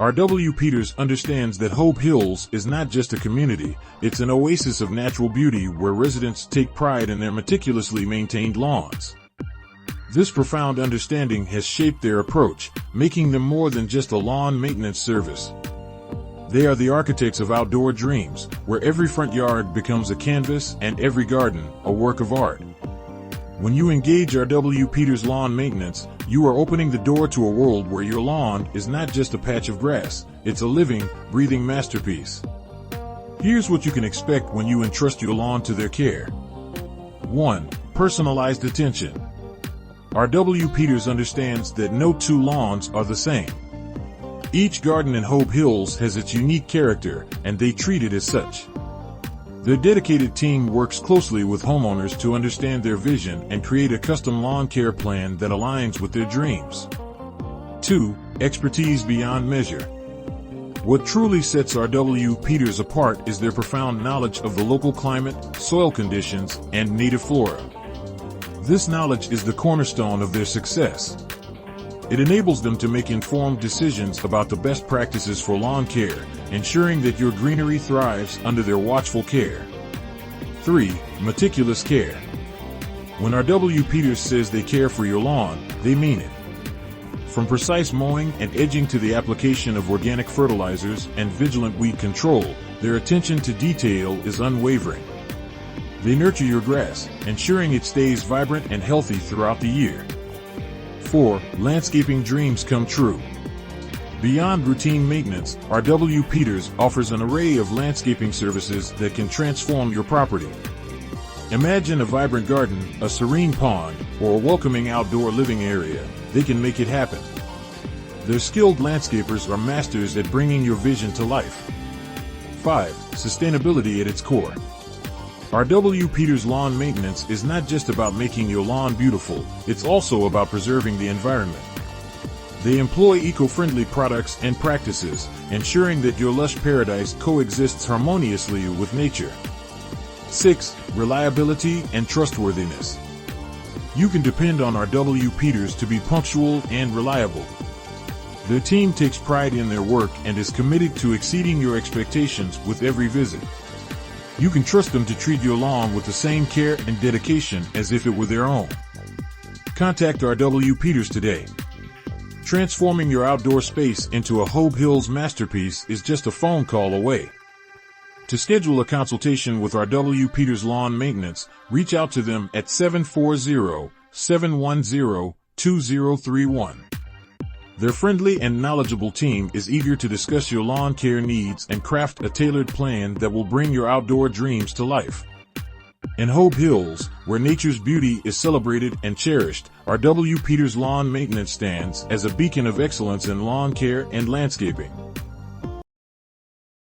R.W. Peters understands that Hobe Hills is not just a community, it's an oasis of natural beauty where residents take pride in their meticulously maintained lawns. This profound understanding has shaped their approach, making them more than just a lawn maintenance service. They are the architects of outdoor dreams, where every front yard becomes a canvas and every garden a work of art. When you engage R.W. Peters Lawn Maintenance, you are opening the door to a world where your lawn is not just a patch of grass, it's a living, breathing masterpiece. Here's what you can expect when you entrust your lawn to their care. 1. Personalized attention. R.W. Peters understands that no two lawns are the same. Each garden in Hobe Hills has its unique character, and they treat it as such. Their dedicated team works closely with homeowners to understand their vision and create a custom lawn care plan that aligns with their dreams. 2. Expertise beyond measure. What truly sets R.W. Peters apart is their profound knowledge of the local climate, soil conditions, and native flora. This knowledge is the cornerstone of their success. It enables them to make informed decisions about the best practices for lawn care, ensuring that your greenery thrives under their watchful care. 3. Meticulous care. When R.W. Peters says they care for your lawn, they mean it. From precise mowing and edging to the application of organic fertilizers and vigilant weed control, their attention to detail is unwavering. They nurture your grass, ensuring it stays vibrant and healthy throughout the year. 4. Landscaping dreams come true. Beyond routine maintenance, R.W. Peters offers an array of landscaping services that can transform your property. Imagine a vibrant garden, a serene pond, or a welcoming outdoor living area. They can make it happen. Their skilled landscapers are masters at bringing your vision to life. 5. Sustainability at its core. R.W. Peters Lawn Maintenance is not just about making your lawn beautiful, it's also about preserving the environment. They employ eco-friendly products and practices, ensuring that your lush paradise coexists harmoniously with nature. 6. Reliability and trustworthiness. You can depend on R.W. Peters to be punctual and reliable. Their team takes pride in their work and is committed to exceeding your expectations with every visit. You can trust them to treat your lawn with the same care and dedication as if it were their own. Contact R.W. Peters today. Transforming your outdoor space into a Hobe Hills masterpiece is just a phone call away. To schedule a consultation with R.W. Peters Lawn Maintenance, reach out to them at 740-710-2031. Their friendly and knowledgeable team is eager to discuss your lawn care needs and craft a tailored plan that will bring your outdoor dreams to life. In Hobe Hills, where nature's beauty is celebrated and cherished, R.W. Peters Lawn Maintenance stands as a beacon of excellence in lawn care and landscaping.